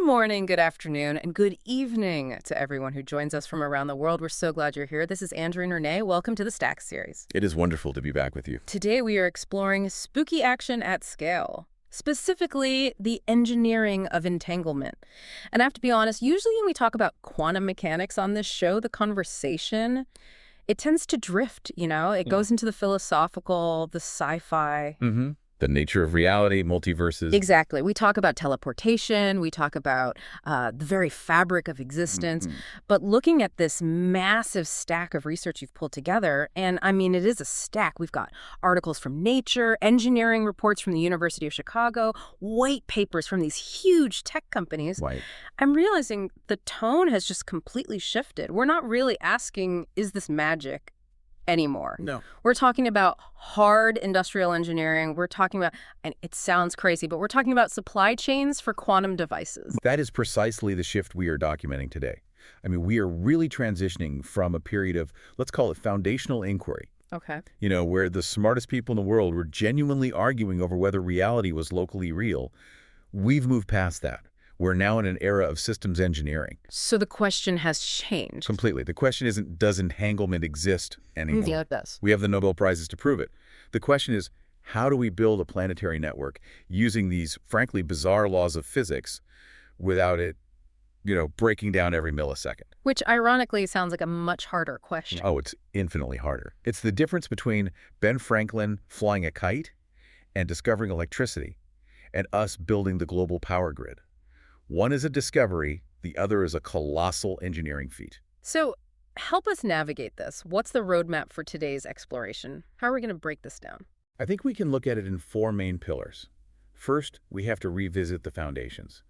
morning, good afternoon, and good evening to everyone who joins us from around the world. We're so glad you're here. This is Andrew and Renee. Welcome to the Stack series. It is wonderful to be back with you. Today we are exploring spooky action at scale, specifically the engineering of entanglement. And I have to be honest, usually when we talk about quantum mechanics on this show, the conversation, it tends to drift, It goes into the philosophical, the sci-fi. The nature of reality, multiverses. Exactly. We talk about teleportation. We talk about the very fabric of existence. But looking at this massive stack of research you've pulled together, and I mean, it is a stack. We've got articles from Nature, engineering reports from the University of Chicago, white papers from these huge tech companies. Right. I'm realizing the tone has just completely shifted. We're not really asking, is this magic? Anymore. No. We're talking about hard industrial engineering. We're talking about, and it sounds crazy, but we're talking about supply chains for quantum devices. That is precisely the shift we are documenting today. I mean, we are really transitioning from a period of, let's call it foundational inquiry. Okay. Where the smartest people in the world were genuinely arguing over whether reality was locally real. We've moved past that. We're now in an era of systems engineering. So the question has changed. Completely. The question isn't, does entanglement exist anymore? Yeah, it does. We have the Nobel Prizes to prove it. The question is, how do we build a planetary network using these, frankly, bizarre laws of physics without it, breaking down every millisecond? Which ironically sounds like a much harder question. Oh, it's infinitely harder. It's the difference between Ben Franklin flying a kite and discovering electricity and us building the global power grid. One is a discovery, the other is a colossal engineering feat. So help us navigate this. What's the roadmap for today's exploration? How are we going to break this down? I think we can look at it in four main pillars. First, we have to revisit the foundations.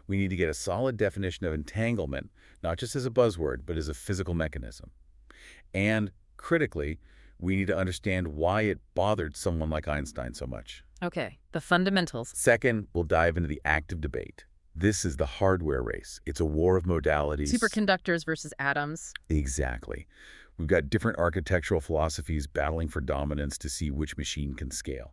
We need to get a solid definition of entanglement, not just as a buzzword, but as a physical mechanism. And critically, we need to understand why it bothered someone like Einstein so much. Okay, the fundamentals. Second, we'll dive into the active debate. This is the hardware race. It's a war of modalities. Superconductors versus atoms. Exactly. We've got different architectural philosophies battling for dominance to see which machine can scale.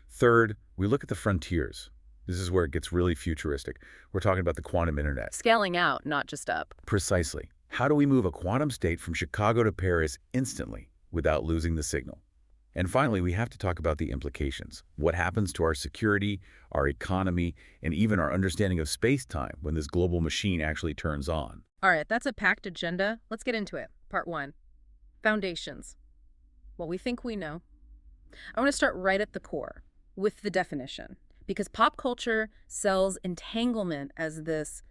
Third, we look at the frontiers. This is where it gets really futuristic. We're talking about the quantum internet. Scaling out, not just up. Precisely. How do we move a quantum state from Chicago to Paris instantly without losing the signal? And finally, we have to talk about the implications. What happens to our security, our economy, and even our understanding of space-time when this global machine actually turns on? All right, that's a packed agenda. Let's get into it. Part 1. Foundations. What we think we know. I want to start right at the core with the definition, because pop culture sells entanglement as this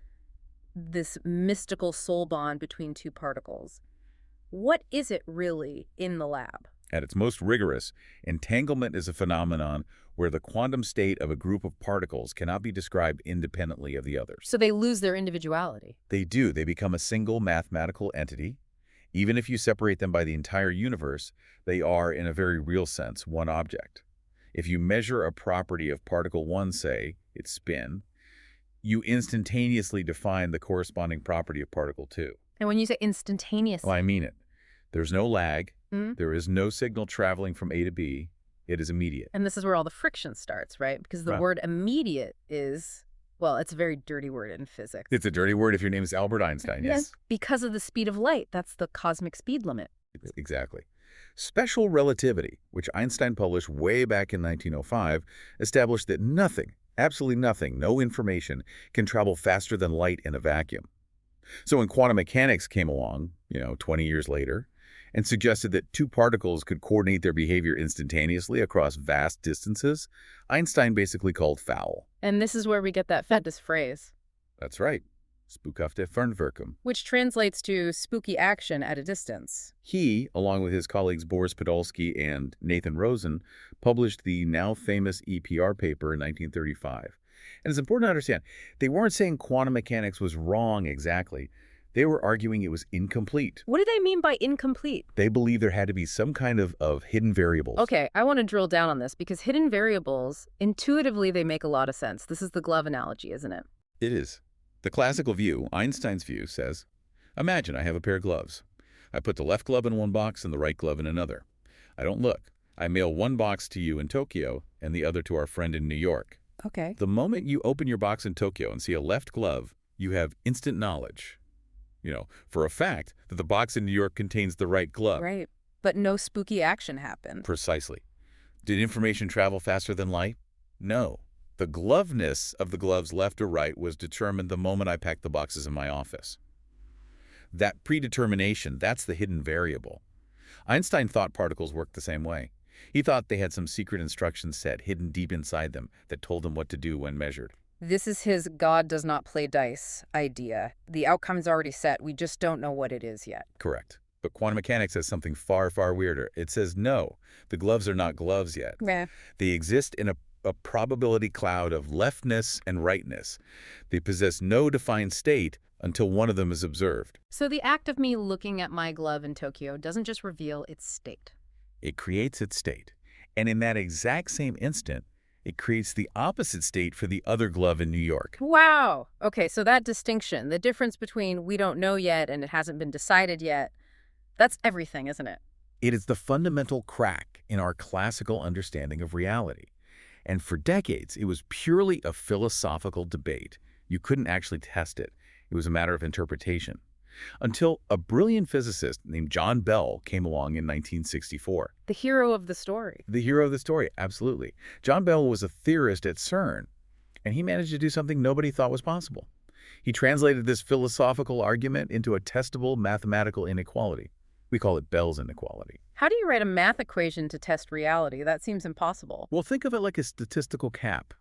mystical soul bond between two particles. What is it really in the lab? At its most rigorous, entanglement is a phenomenon where the quantum state of a group of particles cannot be described independently of the others. So they lose their individuality. They do. They become a single mathematical entity. Even if you separate them by the entire universe, they are, in a very real sense, one object. If you measure a property of particle 1, say, its spin, you instantaneously define the corresponding property of particle 2. And when you say instantaneously... Well, I mean it. There's no lag. There is no signal traveling from A to B. It is immediate. And this is where all the friction starts, right? Because the word immediate is, well, it's a very dirty word in physics. It's a dirty word if your name is Albert Einstein, yes. Because of the speed of light. That's the cosmic speed limit. Exactly. Special relativity, which Einstein published way back in 1905, established that nothing, absolutely nothing, no information, can travel faster than light in a vacuum. So when quantum mechanics came along, 20 years later, and suggested that two particles could coordinate their behavior instantaneously across vast distances, Einstein basically called foul. And this is where we get that famous phrase. That's right. Spookachtige Fernwirkung. Which translates to spooky action at a distance. He, along with his colleagues Boris Podolsky and Nathan Rosen, published the now famous EPR paper in 1935. And it's important to understand, they weren't saying quantum mechanics was wrong exactly. They were arguing it was incomplete. What do they mean by incomplete? They believed there had to be some kind of hidden variables. Okay, I want to drill down on this because hidden variables, intuitively, they make a lot of sense. This is the glove analogy, isn't it? It is. The classical view, Einstein's view, says, imagine I have a pair of gloves. I put the left glove in one box and the right glove in another. I don't look. I mail one box to you in Tokyo and the other to our friend in New York. Okay. The moment you open your box in Tokyo and see a left glove, you have instant knowledge, for a fact that the box in New York contains the right glove. Right. But no spooky action happened. Precisely. Did information travel faster than light? No. The gloveness of the gloves left or right was determined the moment I packed the boxes in my office. That predetermination, that's the hidden variable. Einstein thought particles worked the same way. He thought they had some secret instruction set hidden deep inside them that told them what to do when measured. This is his God does not play dice idea. The outcome's already set. We just don't know what it is yet. Correct. But quantum mechanics says something far, far weirder. It says, no, the gloves are not gloves yet. Yeah. They exist in a probability cloud of leftness and rightness. They possess no defined state until one of them is observed. So the act of me looking at my glove in Tokyo doesn't just reveal its state. It creates its state. And in that exact same instant, it creates the opposite state for the other glove in New York. Wow. Okay, so that distinction, the difference between we don't know yet and it hasn't been decided yet, that's everything, isn't it? It is the fundamental crack in our classical understanding of reality. And for decades, it was purely a philosophical debate. You couldn't actually test it. It was a matter of interpretation. Until a brilliant physicist named John Bell came along in 1964. The hero of the story. The hero of the story, absolutely. John Bell was a theorist at CERN, and he managed to do something nobody thought was possible. He translated this philosophical argument into a testable mathematical inequality. We call it Bell's inequality. How do you write a math equation to test reality? That seems impossible. Well, think of it like a statistical cap.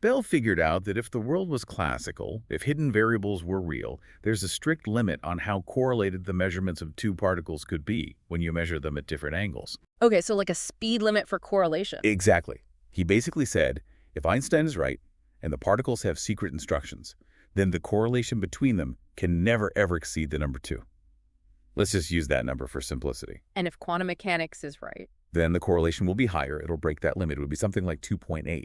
Bell figured out that if the world was classical, if hidden variables were real, there's a strict limit on how correlated the measurements of two particles could be when you measure them at different angles. Okay, so like a speed limit for correlation. Exactly. He basically said, if Einstein is right and the particles have secret instructions, then the correlation between them can never ever exceed the number 2. Let's just use that number for simplicity. And if quantum mechanics is right, then the correlation will be higher. It'll break that limit. It would be something like 2.8.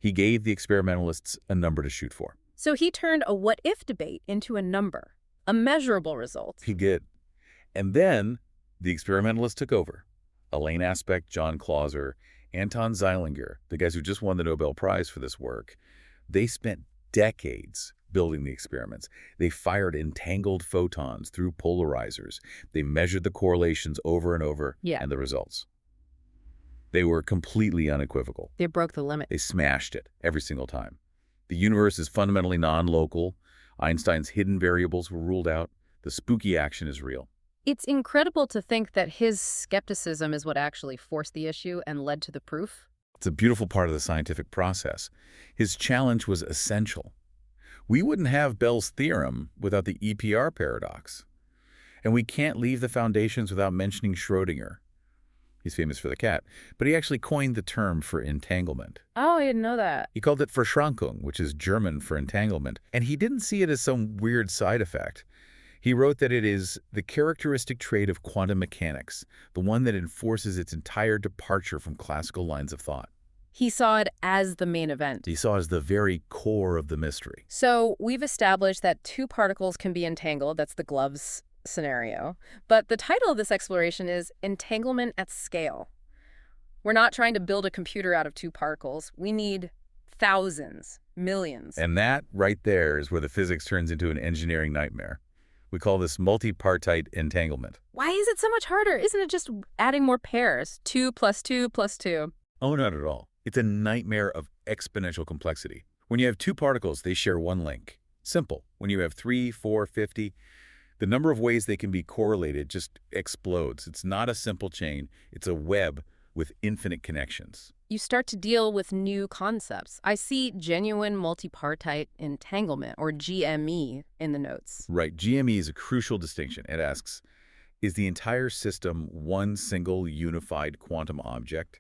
He gave the experimentalists a number to shoot for. So he turned a what-if debate into a number, a measurable result. He did. And then the experimentalists took over. Elaine Aspect, John Clauser, Anton Zeilinger, the guys who just won the Nobel Prize for this work, they spent decades building the experiments. They fired entangled photons through polarizers. They measured the correlations over and over, and the results. They were completely unequivocal. They broke the limit. They smashed it every single time. The universe is fundamentally non-local. Einstein's hidden variables were ruled out. The spooky action is real. It's incredible to think that his skepticism is what actually forced the issue and led to the proof. It's a beautiful part of the scientific process. His challenge was essential. We wouldn't have Bell's theorem without the EPR paradox. And we can't leave the foundations without mentioning Schrödinger. He's famous for the cat, but he actually coined the term for entanglement. Oh, I didn't know that. He called it Verschrankung, which is German for entanglement, and he didn't see it as some weird side effect. He wrote that it is the characteristic trait of quantum mechanics, the one that enforces its entire departure from classical lines of thought. He saw it as the main event. He saw it as the very core of the mystery. So we've established that two particles can be entangled. That's the gloves scenario. But the title of this exploration is Entanglement at Scale. We're not trying to build a computer out of two particles. We need thousands, millions. And that right there is where the physics turns into an engineering nightmare. We call this multi-partite entanglement. Why is it so much harder? Isn't it just adding more pairs? 2 + 2 + 2. Oh, not at all. It's a nightmare of exponential complexity. When you have two particles, they share one link. Simple. When you have 3, 4, 50, the number of ways they can be correlated just explodes. It's not a simple chain. It's a web with infinite connections. You start to deal with new concepts. I see genuine multi-partite entanglement, or GME, in the notes. Right. GME is a crucial distinction. It asks, is the entire system one single unified quantum object?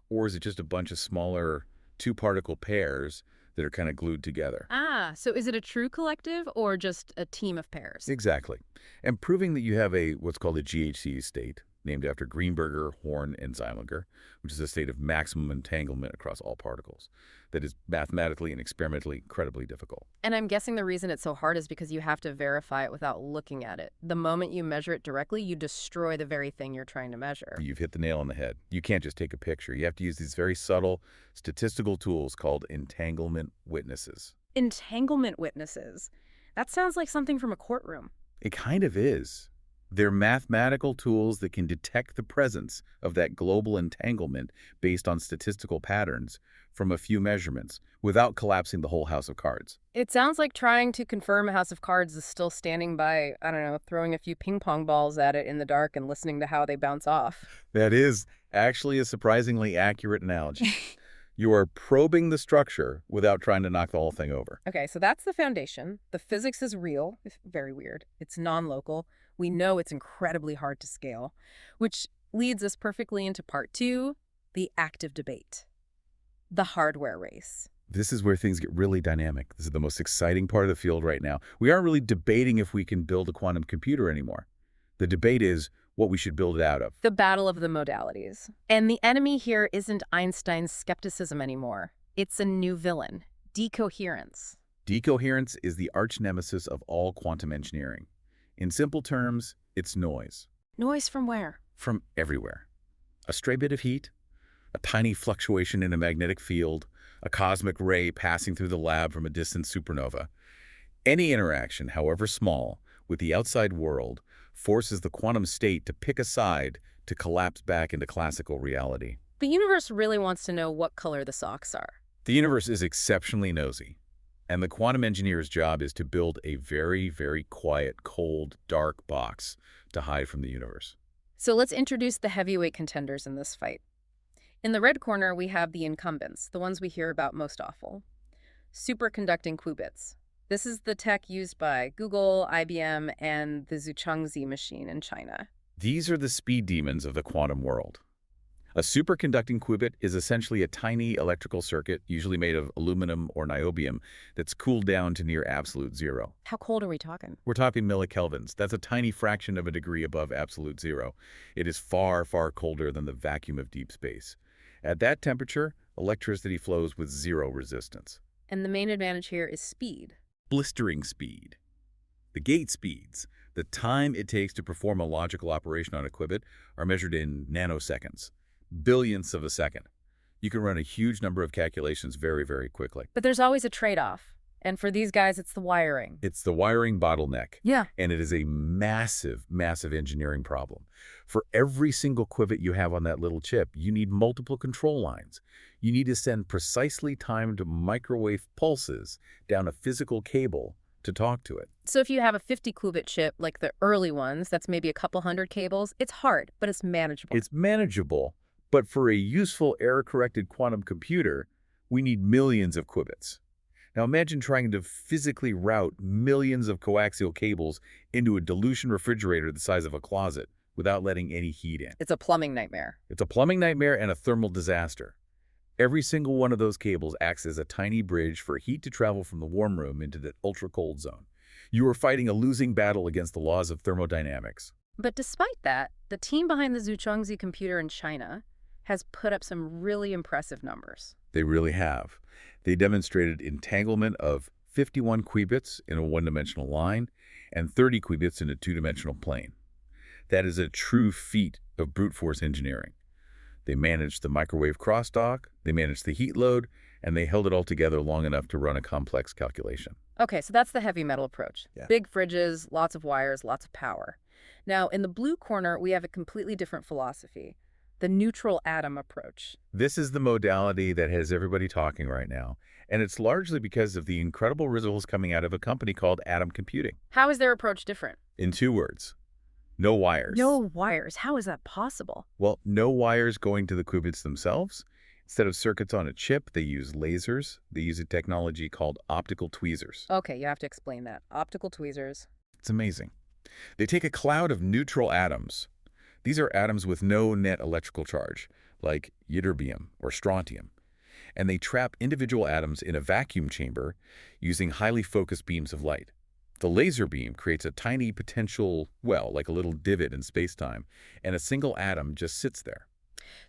Or is it just a bunch of smaller two-particle pairs that are kind of glued together? Ah, so is it a true collective or just a team of pairs? Exactly. And proving that you have what's called a GHZ state, named after Greenberger, Horn, and Zeilinger, which is a state of maximum entanglement across all particles that is mathematically and experimentally incredibly difficult. And I'm guessing the reason it's so hard is because you have to verify it without looking at it. The moment you measure it directly, you destroy the very thing you're trying to measure. You've hit the nail on the head. You can't just take a picture. You have to use these very subtle statistical tools called entanglement witnesses. Entanglement witnesses. That sounds like something from a courtroom. It kind of is. They're mathematical tools that can detect the presence of that global entanglement based on statistical patterns from a few measurements without collapsing the whole house of cards. It sounds like trying to confirm a house of cards is still standing by, I don't know, throwing a few ping pong balls at it in the dark and listening to how they bounce off. That is actually a surprisingly accurate analogy. You are probing the structure without trying to knock the whole thing over. Okay, so that's the foundation. The physics is real. It's very weird. It's non-local. We know it's incredibly hard to scale, which leads us perfectly into part 2, the active debate. The hardware race. This is where things get really dynamic. This is the most exciting part of the field right now. We aren't really debating if we can build a quantum computer anymore. The debate is what we should build it out of. The battle of the modalities. And the enemy here isn't Einstein's skepticism anymore. It's a new villain, decoherence. Decoherence is the arch nemesis of all quantum engineering. In simple terms, it's noise. Noise from where? From everywhere. A stray bit of heat, a tiny fluctuation in a magnetic field, a cosmic ray passing through the lab from a distant supernova. Any interaction, however small, with the outside world forces the quantum state to pick a side to collapse back into classical reality. The universe really wants to know what color the socks are. The universe is exceptionally nosy, and the quantum engineer's job is to build a very, very quiet, cold, dark box to hide from the universe. So let's introduce the heavyweight contenders in this fight. In the red corner, we have the incumbents, the ones we hear about most often. Superconducting qubits. This is the tech used by Google, IBM, and the Zuchongzhi machine in China. These are the speed demons of the quantum world. A superconducting qubit is essentially a tiny electrical circuit, usually made of aluminum or niobium, that's cooled down to near absolute zero. How cold are we talking? We're talking millikelvins. That's a tiny fraction of a degree above absolute zero. It is far, far colder than the vacuum of deep space. At that temperature, electricity flows with zero resistance. And the main advantage here is speed. Blistering speed. The gate speeds, the time it takes to perform a logical operation on a qubit, are measured in nanoseconds, billionths of a second. You can run a huge number of calculations very, very quickly. But there's always a trade-off. And for these guys, it's the wiring. It's the wiring bottleneck. Yeah. And it is a massive, massive engineering problem. For every single qubit you have on that little chip, you need multiple control lines. You need to send precisely timed microwave pulses down a physical cable to talk to it. So if you have a 50-qubit chip, like the early ones, that's maybe a couple hundred cables, it's hard, but it's manageable. It's manageable, but for a useful error-corrected quantum computer, we need millions of qubits. Now imagine trying to physically route millions of coaxial cables into a dilution refrigerator the size of a closet without letting any heat in. It's a plumbing nightmare. It's a plumbing nightmare and a thermal disaster. Every single one of those cables acts as a tiny bridge for heat to travel from the warm room into the ultra-cold zone. You are fighting a losing battle against the laws of thermodynamics. But despite that, the team behind the Zuchongzhi computer in China has put up some really impressive numbers. They really have. They demonstrated entanglement of 51 qubits in a one-dimensional line and 30 qubits in a two-dimensional plane. That is a true feat of brute force engineering. They managed the microwave crosstalk, they managed the heat load, and they held it all together long enough to run a complex calculation. Okay, so that's the heavy metal approach. Yeah. Big fridges, lots of wires, lots of power. Now, in the blue corner, we have a completely different philosophy, the neutral atom approach. This is the modality that has everybody talking right now, and it's largely because of the incredible results coming out of a company called Atom Computing. How is their approach different? In 2 words, no wires. No wires. How is that possible? Well, no wires going to the qubits themselves. Instead of circuits on a chip, they use lasers. They use a technology called optical tweezers. Okay, you have to explain that. Optical tweezers. It's amazing. They take a cloud of neutral atoms. These are atoms with no net electrical charge, like ytterbium or strontium. And they trap individual atoms in a vacuum chamber using highly focused beams of light. The laser beam creates a tiny potential, well, like a little divot in space-time, and a single atom just sits there.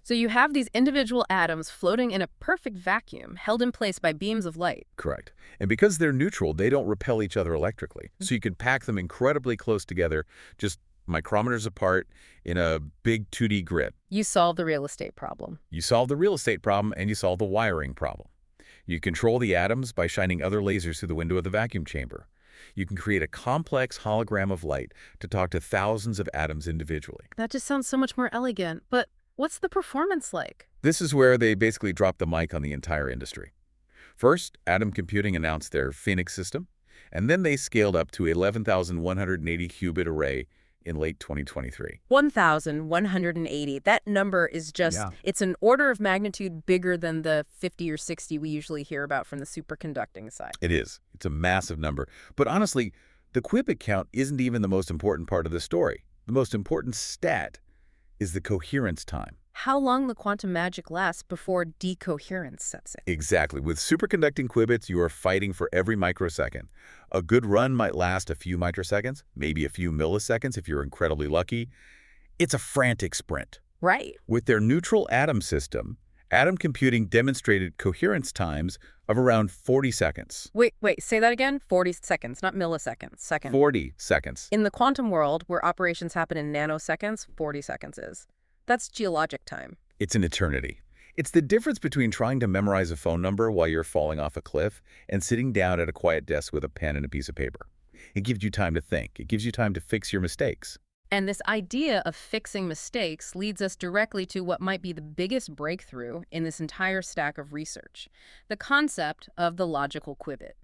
So you have these individual atoms floating in a perfect vacuum, held in place by beams of light. Correct. And because they're neutral, they don't repel each other electrically. So you can pack them incredibly close together, just micrometers apart in a big 2D grid. You solve the real estate problem. You solve the real estate problem and you solve the wiring problem. You control the atoms by shining other lasers through the window of the vacuum chamber. You can create a complex hologram of light to talk to thousands of atoms individually. That just sounds so much more elegant, but what's the performance like? This is where they basically dropped the mic on the entire industry. First, atom computing announced their Phoenix system, and then they scaled up to 11,180 qubit array in late 2023. 1,180. That number is just, Yeah. it's an order of magnitude bigger than the 50 or 60 we usually hear about from the superconducting side. It is. It's a massive number. But honestly, the Qubit count isn't even the most important part of the story. The most important stat is the coherence time. How long the quantum magic lasts before decoherence sets in. Exactly. With superconducting qubits, you are fighting for every microsecond. A good run might last a few microseconds, maybe a few milliseconds if you're incredibly lucky. It's a frantic sprint. Right. With their neutral atom system, atom computing demonstrated coherence times of around 40 seconds. Wait, say that again? 40 seconds, not milliseconds. Second. 40 seconds. In the quantum world, where operations happen in nanoseconds, 40 seconds is. That's geologic time. It's an eternity. It's the difference between trying to memorize a phone number while you're falling off a cliff and sitting down at a quiet desk with a pen and a piece of paper. It gives you time to think. It gives you time to fix your mistakes. And this idea of fixing mistakes leads us directly to what might be the biggest breakthrough in this entire stack of research, the concept of the logical qubit.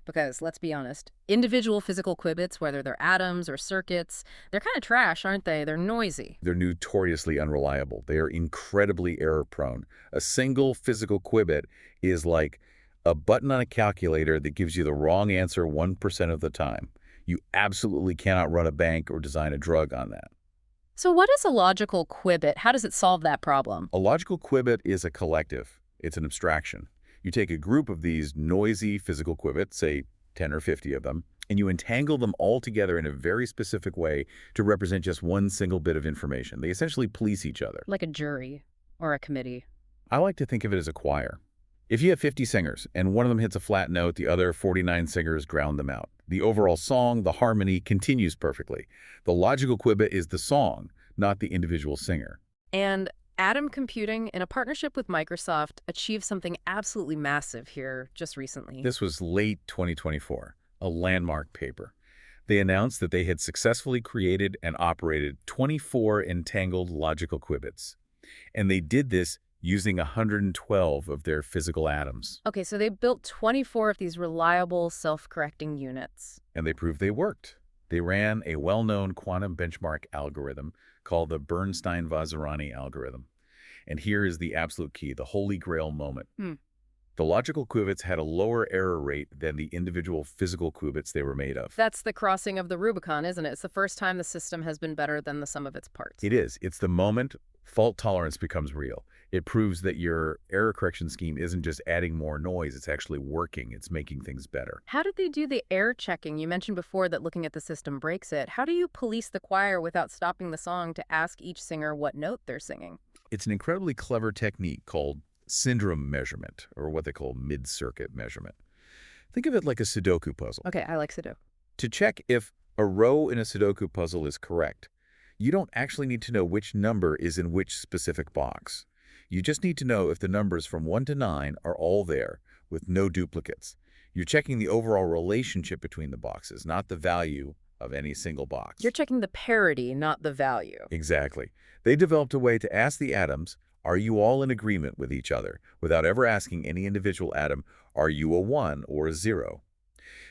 Because, let's be honest, individual physical qubits, whether they're atoms or circuits, they're kind of trash, aren't they? They're noisy. They're notoriously unreliable. They are incredibly error-prone. A single physical qubit is like a button on a calculator that gives you the wrong answer 1% of the time. You absolutely cannot run a bank or design a drug on that. So what is a logical qubit? How does it solve that problem? A logical qubit is a collective. It's an abstraction. You take a group of these noisy physical qubits, say 10 or 50 of them, and you entangle them all together in a very specific way to represent just one single bit of information. They essentially police each other. Like a jury or a committee. I like to think of it as a choir. If you have 50 singers and one of them hits a flat note, the other 49 singers drown them out. The overall song, the harmony, continues perfectly. The logical qubit is the song, not the individual singer. And atom computing, in a partnership with Microsoft, achieved something absolutely massive here just recently. This was late 2024, a landmark paper. They announced that they had successfully created and operated 24 entangled logical qubits. And they did this using 112 of their physical atoms. Okay, so they built 24 of these reliable, self-correcting units. And they proved they worked. They ran a well-known quantum benchmark algorithm called the Bernstein-Vazirani algorithm. And here is the absolute key, the holy grail moment. The logical qubits had a lower error rate than the individual physical qubits they were made of. That's the crossing of the Rubicon, isn't it? It's the first time the system has been better than the sum of its parts. It is. It's the moment fault tolerance becomes real. It proves that your error correction scheme isn't just adding more noise, it's actually working. It's making things better. How did they do the error checking? You mentioned before that looking at the system breaks it. How do you police the choir without stopping the song to ask each singer what note they're singing? It's an incredibly clever technique called syndrome measurement, or what they call mid-circuit measurement. Think of it like a Sudoku puzzle. Okay, I like Sudoku. To check if a row in a Sudoku puzzle is correct, you don't actually need to know which number is in which specific box. You just need to know if the numbers from 1 to 9 are all there, with no duplicates. You're checking the overall relationship between the boxes, not the value of any single box. You're checking the parity, not the value. Exactly. They developed a way to ask the atoms, are you all in agreement with each other, without ever asking any individual atom, are you a 1 or a 0?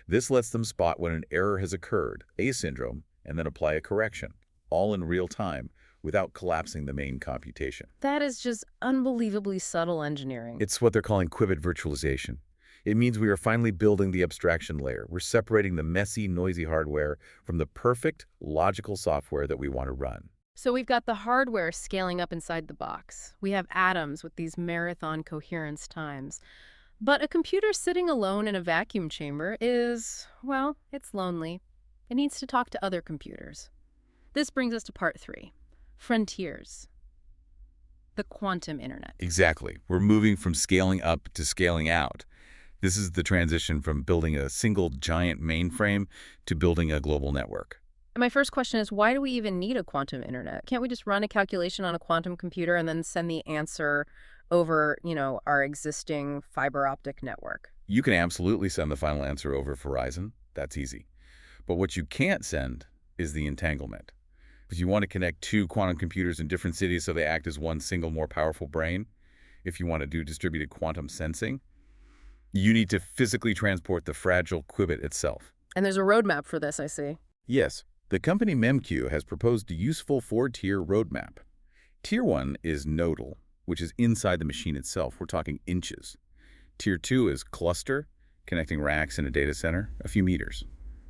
This lets them spot when an error has occurred, a syndrome, and then apply a correction, all in real time, without collapsing the main computation. That is just unbelievably subtle engineering. It's what they're calling qubit virtualization. It means we are finally building the abstraction layer. We're separating the messy, noisy hardware from the perfect, logical software that we want to run. So we've got the hardware scaling up inside the box. We have atoms with these marathon coherence times. But a computer sitting alone in a vacuum chamber is, well, it's lonely. It needs to talk to other computers. This brings us to part 3, frontiers. The quantum internet. Exactly. We're moving from scaling up to scaling out. This is the transition from building a single giant mainframe to building a global network. And my first question is, why do we even need a quantum internet? Can't we just run a calculation on a quantum computer and then send the answer over, our existing fiber optic network? You can absolutely send the final answer over Verizon. That's easy. But what you can't send is the entanglement. If you want to connect two quantum computers in different cities so they act as one single more powerful brain, if you want to do distributed quantum sensing, you need to physically transport the fragile qubit itself. And there's a roadmap for this, I see. Yes, the company MEMQ has proposed a useful 4-tier roadmap. Tier 1 is nodal, which is inside the machine itself. We're talking inches. Tier 2 is cluster, connecting racks in a data center, a few meters.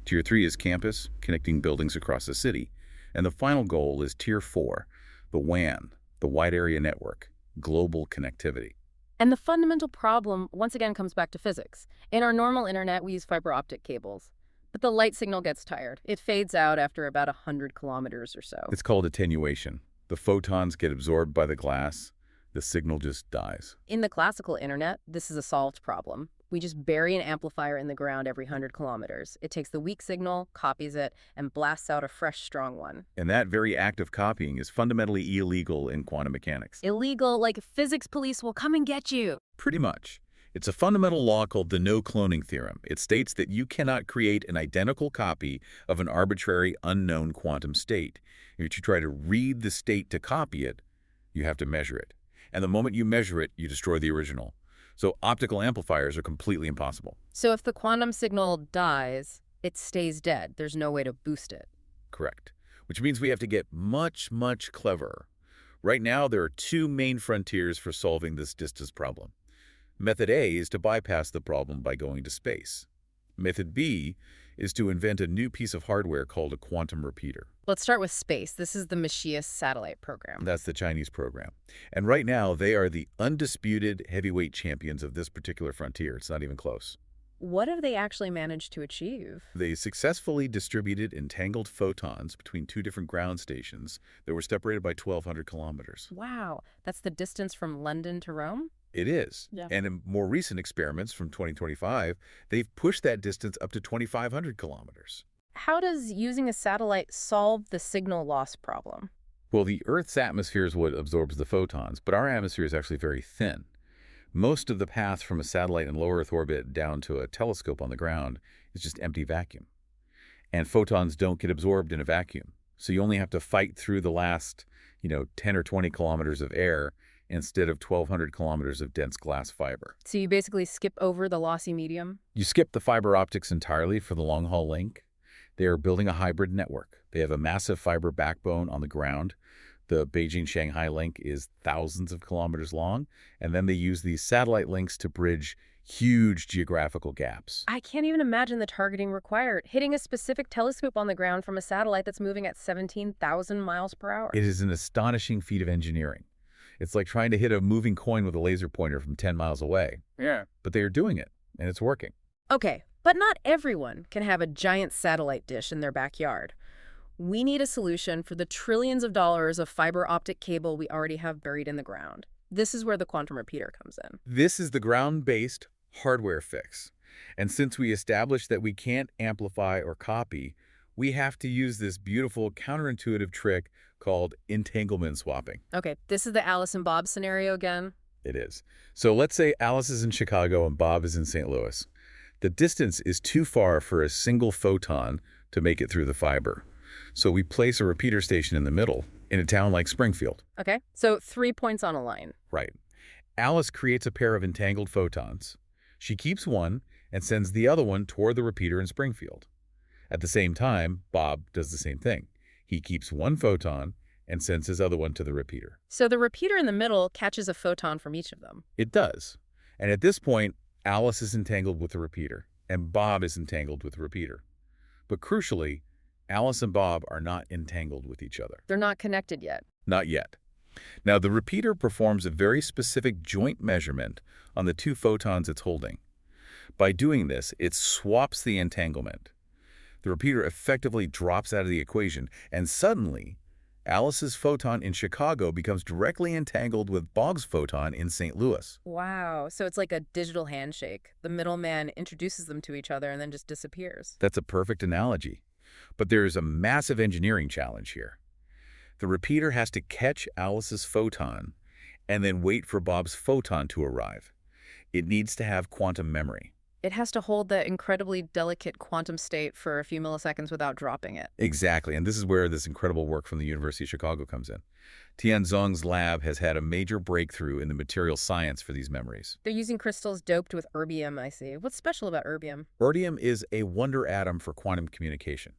Tier 3 is campus, connecting buildings across the city. And the final goal is Tier 4, the WAN, the wide area network, global connectivity. And the fundamental problem, once again, comes back to physics. In our normal internet, we use fiber optic cables. But the light signal gets tired. It fades out after about 100 kilometers or so. It's called attenuation. The photons get absorbed by the glass. The signal just dies. In the classical internet, this is a solved problem. We just bury an amplifier in the ground every 100 kilometers. It takes the weak signal, copies it, and blasts out a fresh, strong one. And that very act of copying is fundamentally illegal in quantum mechanics. Illegal, like physics police will come and get you. Pretty much. It's a fundamental law called the no-cloning theorem. It states that you cannot create an identical copy of an arbitrary, unknown quantum state. If you try to read the state to copy it, you have to measure it. And the moment you measure it, you destroy the original. So optical amplifiers are completely impossible. So if the quantum signal dies, it stays dead. There's no way to boost it. Correct. Which means we have to get much, much cleverer. Right now, there are two main frontiers for solving this distance problem. Method A is to bypass the problem by going to space. Method B is to invent a new piece of hardware called a quantum repeater. Let's start with space. This is the Machias satellite program. That's the Chinese program. And right now, they are the undisputed heavyweight champions of this particular frontier. It's not even close. What have they actually managed to achieve? They successfully distributed entangled photons between two different ground stations that were separated by 1,200 kilometers. Wow, that's the distance from London to Rome? It is. Yeah. And in more recent experiments from 2025, they've pushed that distance up to 2,500 kilometers. How does using a satellite solve the signal loss problem? Well, the Earth's atmosphere is what absorbs the photons, but our atmosphere is actually very thin. Most of the path from a satellite in low Earth orbit down to a telescope on the ground is just empty vacuum. And photons don't get absorbed in a vacuum. So you only have to fight through the last, 10 or 20 kilometers of air instead of 1,200 kilometers of dense glass fiber. So you basically skip over the lossy medium? You skip the fiber optics entirely for the long-haul link. They are building a hybrid network. They have a massive fiber backbone on the ground. The Beijing-Shanghai link is thousands of kilometers long, and then they use these satellite links to bridge huge geographical gaps. I can't even imagine the targeting required. Hitting a specific telescope on the ground from a satellite that's moving at 17,000 miles per hour. It is an astonishing feat of engineering. It's like trying to hit a moving coin with a laser pointer from 10 miles away. Yeah. But they are doing it, and it's working. Okay, but not everyone can have a giant satellite dish in their backyard. We need a solution for the trillions of dollars of fiber optic cable we already have buried in the ground. This is where the quantum repeater comes in. This is the ground-based hardware fix. And since we established that we can't amplify or copy, we have to use this beautiful counterintuitive trick called entanglement swapping. Okay, this is the Alice and Bob scenario again. It is. So let's say Alice is in Chicago and Bob is in St. Louis. The distance is too far for a single photon to make it through the fiber. So we place a repeater station in the middle, in a town like Springfield. Okay, so 3 points on a line. Right. Alice creates a pair of entangled photons. She keeps one and sends the other one toward the repeater in Springfield. At the same time, Bob does the same thing. He keeps one photon and sends his other one to the repeater. So the repeater in the middle catches a photon from each of them. It does. And at this point, Alice is entangled with the repeater, and Bob is entangled with the repeater. But crucially, Alice and Bob are not entangled with each other. They're not connected yet. Not yet. Now, the repeater performs a very specific joint measurement on the two photons it's holding. By doing this, it swaps the entanglement. The repeater effectively drops out of the equation, and suddenly, Alice's photon in Chicago becomes directly entangled with Bob's photon in St. Louis. Wow. So it's like a digital handshake. The middleman introduces them to each other and then just disappears. That's a perfect analogy. But there is a massive engineering challenge here. The repeater has to catch Alice's photon and then wait for Bob's photon to arrive. It needs to have quantum memory. It has to hold that incredibly delicate quantum state for a few milliseconds without dropping it. Exactly, and this is where this incredible work from the University of Chicago comes in. Tianzong's lab has had a major breakthrough in the material science for these memories. They're using crystals doped with erbium, I see. What's special about erbium? Erbium is a wonder atom for quantum communication.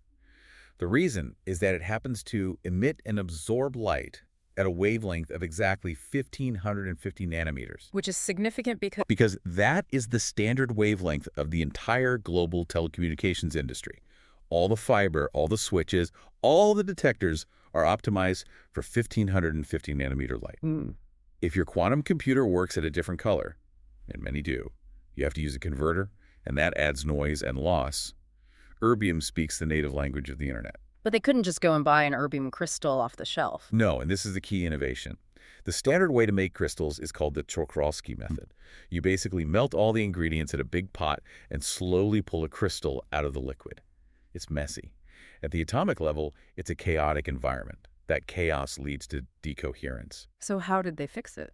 The reason is that it happens to emit and absorb light at a wavelength of exactly 1,550 nanometers. Which is significant Because that is the standard wavelength of the entire global telecommunications industry. All the fiber, all the switches, all the detectors are optimized for 1,550 nanometer light. If your quantum computer works at a different color, and many do, you have to use a converter, and that adds noise and loss. Erbium speaks the native language of the internet. But they couldn't just go and buy an erbium crystal off the shelf. No, and this is the key innovation. The standard way to make crystals is called the Zuchongzhi method. You basically melt all the ingredients in a big pot and slowly pull a crystal out of the liquid. It's messy. At the atomic level, it's a chaotic environment. That chaos leads to decoherence. So how did they fix it?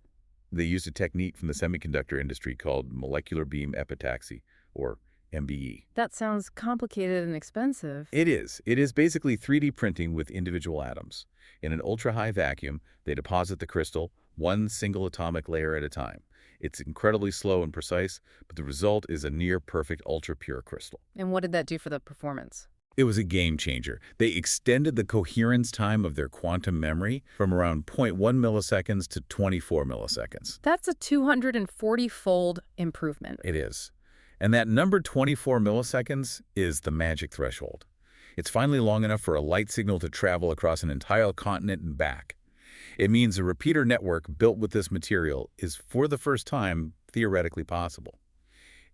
They used a technique from the semiconductor industry called molecular beam epitaxy, or MBE. That sounds complicated and expensive. It is. It is basically 3D printing with individual atoms. In an ultra-high vacuum, they deposit the crystal, one single atomic layer at a time. It's incredibly slow and precise, but the result is a near-perfect ultra-pure crystal. And what did that do for the performance? It was a game changer. They extended the coherence time of their quantum memory from around 0.1 milliseconds to 24 milliseconds. That's a 240-fold improvement. It is. And that number 24 milliseconds is the magic threshold. It's finally long enough for a light signal to travel across an entire continent and back. It means a repeater network built with this material is, for the first time, theoretically possible.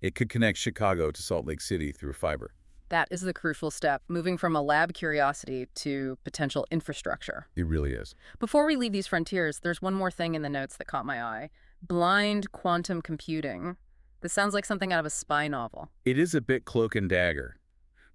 It could connect Chicago to Salt Lake City through fiber. That is the crucial step, moving from a lab curiosity to potential infrastructure. It really is. Before we leave these frontiers, there's one more thing in the notes that caught my eye. Blind quantum computing. This sounds like something out of a spy novel. It is a bit cloak and dagger,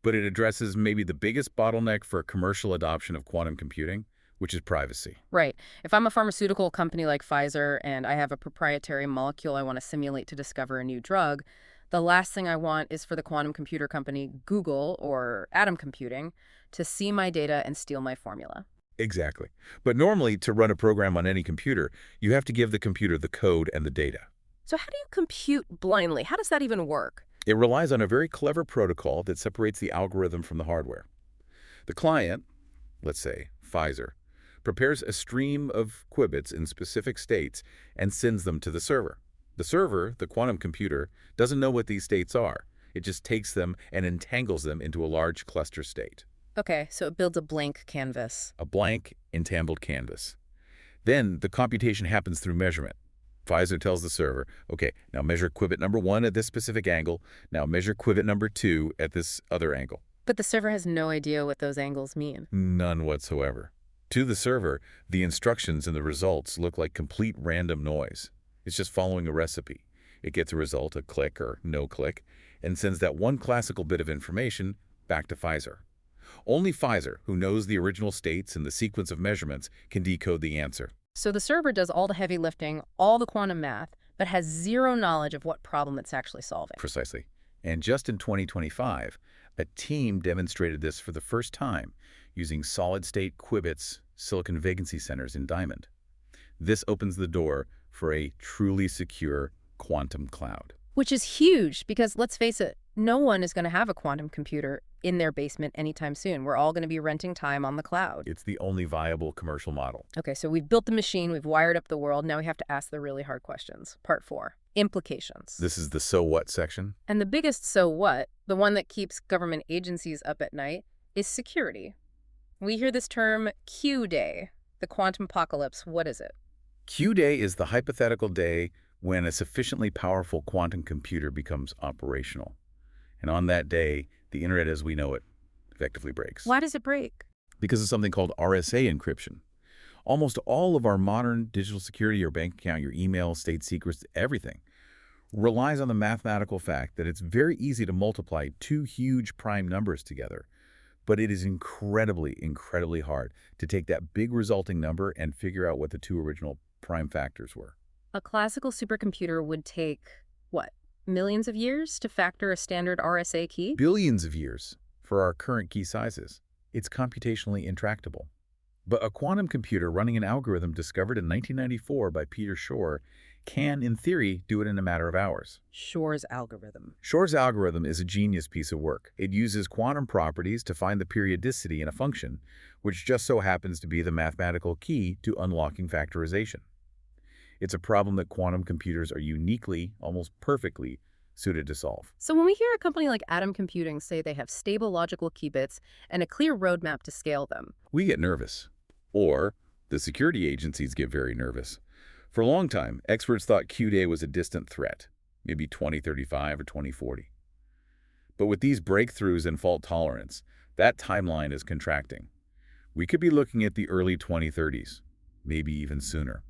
but it addresses maybe the biggest bottleneck for commercial adoption of quantum computing, which is privacy. Right. If I'm a pharmaceutical company like Pfizer and I have a proprietary molecule I want to simulate to discover a new drug, the last thing I want is for the quantum computer company Google or Atom Computing to see my data and steal my formula. Exactly. But normally, to run a program on any computer, you have to give the computer the code and the data. So how do you compute blindly? How does that even work? It relies on a very clever protocol that separates the algorithm from the hardware. The client, let's say Pfizer, prepares a stream of qubits in specific states and sends them to the server. The server, the quantum computer, doesn't know what these states are. It just takes them and entangles them into a large cluster state. Okay, so it builds a blank canvas. A blank, entangled canvas. Then the computation happens through measurement. Pfizer tells the server, okay, now measure qubit number 1 at this specific angle. Now measure qubit number 2 at this other angle. But the server has no idea what those angles mean. None whatsoever. To the server, the instructions and the results look like complete random noise. It's just following a recipe. It gets a result, a click or no click, and sends that one classical bit of information back to Pfizer. Only Pfizer, who knows the original states and the sequence of measurements, can decode the answer. So the server does all the heavy lifting, all the quantum math, but has zero knowledge of what problem it's actually solving. Precisely. And just in 2025, a team demonstrated this for the first time using solid-state qubits silicon vacancy centers in Diamond. This opens the door for a truly secure quantum cloud. Which is huge because, let's face it, no one is going to have a quantum computer in their basement anytime soon. We're all going to be renting time on the cloud. It's the only viable commercial model. Okay, so we've built the machine, we've wired up the world, now we have to ask the really hard questions. Part 4, implications. This is the so what section. And the biggest so what, the one that keeps government agencies up at night, is security. We hear this term Q Day. The quantum apocalypse, what is it? Q-Day is the hypothetical day when a sufficiently powerful quantum computer becomes operational. And on that day, the internet as we know it effectively breaks. Why does it break? Because of something called RSA encryption. Almost all of our modern digital security, your bank account, your email, state secrets, everything, relies on the mathematical fact that it's very easy to multiply two huge prime numbers together. But it is incredibly, incredibly hard to take that big resulting number and figure out what the two original prime factors were. A classical supercomputer would take, what, millions of years to factor a standard RSA key? Billions of years for our current key sizes. It's computationally intractable. But a quantum computer running an algorithm discovered in 1994 by Peter Shor can, in theory, do it in a matter of hours. Shor's algorithm. Shor's algorithm is a genius piece of work. It uses quantum properties to find the periodicity in a function, which just so happens to be the mathematical key to unlocking factorization. It's a problem that quantum computers are uniquely, almost perfectly, suited to solve. So when we hear a company like Atom Computing say they have stable logical qubits and a clear roadmap to scale them, we get nervous. Or the security agencies get very nervous. For a long time, experts thought Q-Day was a distant threat, maybe 2035 or 2040. But with these breakthroughs in fault tolerance, that timeline is contracting. We could be looking at the early 2030s, maybe even sooner.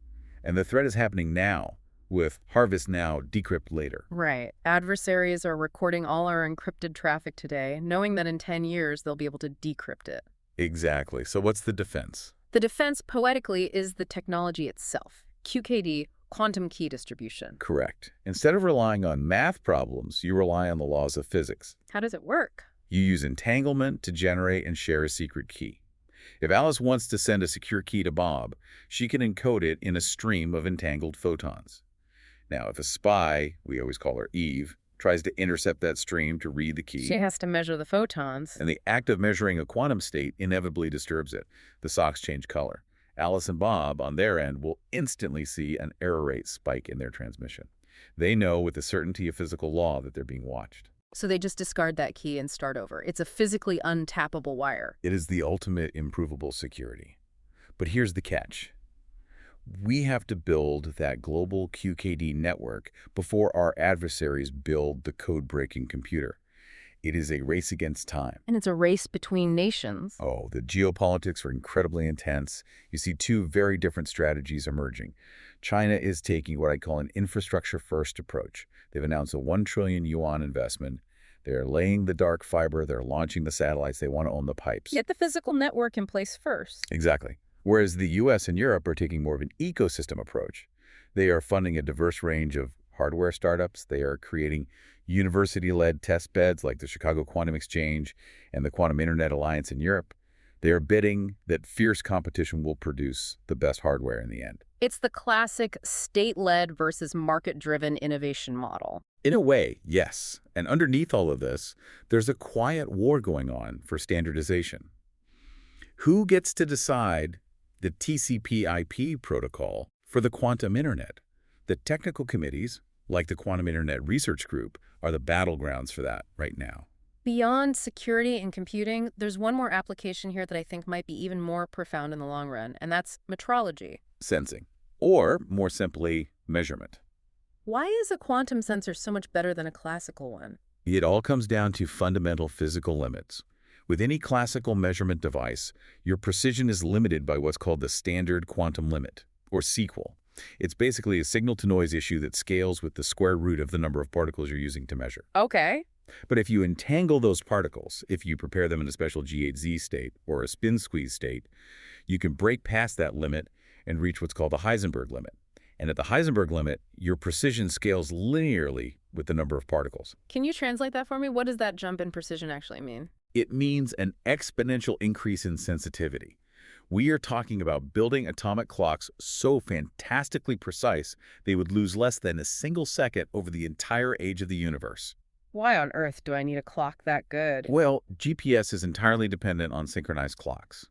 And the threat is happening now, with harvest now, decrypt later. right, adversaries are recording all our encrypted traffic today, knowing that in 10 years they'll be able to decrypt it. Exactly. So what's the defense? The defense, poetically, is the technology itself. QKD, quantum key distribution. Correct. Instead of relying on math problems, you rely on the laws of physics. How does it work? You use entanglement to generate and share a secret key. If Alice wants to send a secure key to Bob, she can encode it in a stream of entangled photons. Now, if a spy, we always call her Eve, tries to intercept that stream to read the key, She has to measure the photons. and the act of measuring a quantum state inevitably disturbs it. The socks change color. Alice and Bob, on their end, will instantly see an error rate spike in their transmission. They know with the certainty of physical law that they're being watched. So they just discard that key and start over. It's a physically untappable wire. It is the ultimate improvable security. But here's the catch. We have to build that global QKD network before our adversaries build the code-breaking computer. It is a race against time. And it's a race between nations. Oh, the geopolitics are incredibly intense. You see two very different strategies emerging. China is taking what I call an infrastructure-first approach. They've announced a 1 trillion yuan investment. They're laying the dark fiber. They're launching the satellites. They want to own the pipes. Get the physical network in place first. Exactly. Whereas the U.S. and Europe are taking more of an ecosystem approach. They are funding a diverse range of hardware startups. They are creating university-led test beds like the Chicago Quantum Exchange and the Quantum Internet Alliance in Europe. They are betting that fierce competition will produce the best hardware in the end. It's the classic state-led versus market-driven innovation model. In a way, yes. And underneath all of this, there's a quiet war going on for standardization. Who gets to decide the TCP/IP protocol for the quantum internet? The technical committees, like the Quantum Internet Research Group, are the battlegrounds for that right now. Beyond security and computing, there's one more application here that I think might be even more profound in the long run, and that's metrology. Sensing. Or, more simply, measurement. Why is a quantum sensor so much better than a classical one? It all comes down to fundamental physical limits. With any classical measurement device, your precision is limited by what's called the standard quantum limit, or SQL. It's basically a signal-to-noise issue that scales with the square root of the number of particles you're using to measure. Okay. But if you entangle those particles, if you prepare them in a special G8Z state or a spin squeeze state, you can break past that limit and reach what's called the Heisenberg limit. And at the Heisenberg limit, your precision scales linearly with the number of particles. Can you translate that for me? What does that jump in precision actually mean? It means an exponential increase in sensitivity. We are talking about building atomic clocks so fantastically precise they would lose less than a single second over the entire age of the universe. Why on earth do I need a clock that good? Well, GPS is entirely dependent on synchronized clocks.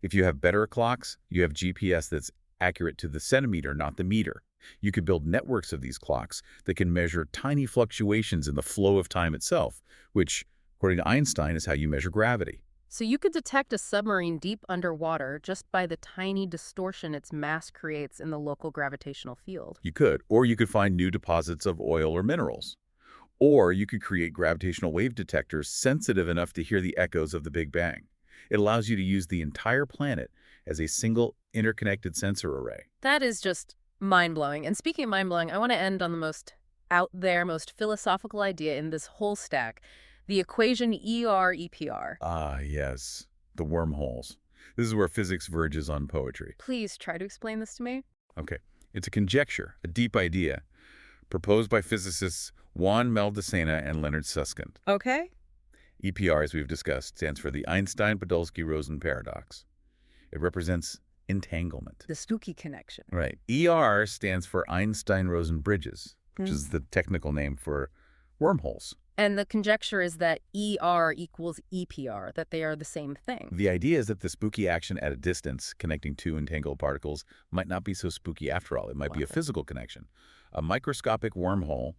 If you have better clocks, you have GPS that's accurate to the centimeter, not the meter. You could build networks of these clocks that can measure tiny fluctuations in the flow of time itself, which, according to Einstein, is how you measure gravity. So you could detect a submarine deep underwater just by the tiny distortion its mass creates in the local gravitational field. You could, or you could find new deposits of oil or minerals. Or you could create gravitational wave detectors sensitive enough to hear the echoes of the Big Bang. It allows you to use the entire planet as a single interconnected sensor array. That is just mind-blowing. And speaking of mind-blowing, I want to end on the most out there, most philosophical idea in this whole stack, the equation ER-EPR. Ah, yes, the wormholes. This is where physics verges on poetry. Please try to explain this to me. Okay, it's a conjecture, a deep idea, proposed by physicists Juan Meldacena and Leonard Susskind. Okay. EPR, as we've discussed, stands for the Einstein-Podolsky-Rosen paradox. It represents entanglement. The spooky connection. Right. ER stands for Einstein-Rosen bridges, which is the technical name for wormholes. And the conjecture is that ER equals EPR, that they are the same thing. The idea is that the spooky action at a distance connecting two entangled particles might not be so spooky after all. It might be a physical connection. A microscopic wormhole,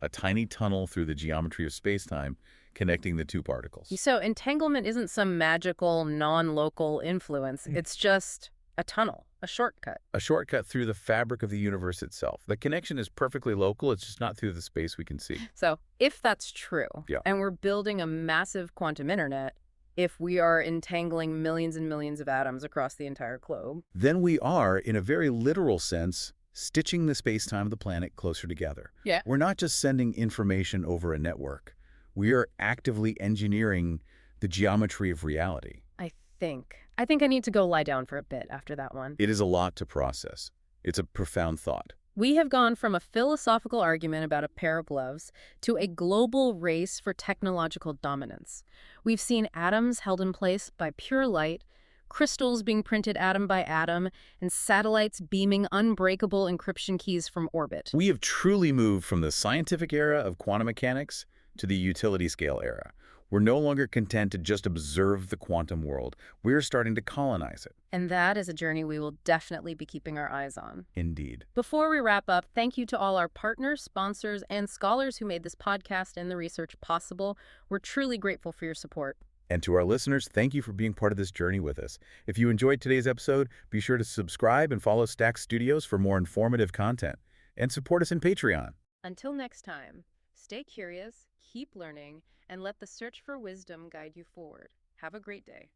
a tiny tunnel through the geometry of space-time connecting the two particles. So entanglement isn't some magical, non-local influence. It's just a tunnel, a shortcut. A shortcut through the fabric of the universe itself. The connection is perfectly local. It's just not through the space we can see. So if that's true, Yeah. and we're building a massive quantum internet, if we are entangling millions and millions of atoms across the entire globe, Then we are, in a very literal sense, stitching the space-time of the planet closer together. Yeah. We're not just sending information over a network. We are actively engineering the geometry of reality. I think I need to go lie down for a bit after that one. It is a lot to process. It's a profound thought. We have gone from a philosophical argument about a pair of gloves to a global race for technological dominance. We've seen atoms held in place by pure light, crystals being printed atom by atom, and satellites beaming unbreakable encryption keys from orbit. We have truly moved from the scientific era of quantum mechanics to the utility scale era. We're no longer content to just observe the quantum world. We're starting to colonize it. And that is a journey we will definitely be keeping our eyes on. Indeed. Before we wrap up, thank you to all our partners, sponsors, and scholars who made this podcast and the research possible. We're truly grateful for your support. And to our listeners, thank you for being part of this journey with us. If you enjoyed today's episode, be sure to subscribe and follow Stack Studios for more informative content. And support us in Patreon. Until next time, stay curious, keep learning, and let the search for wisdom guide you forward. Have a great day.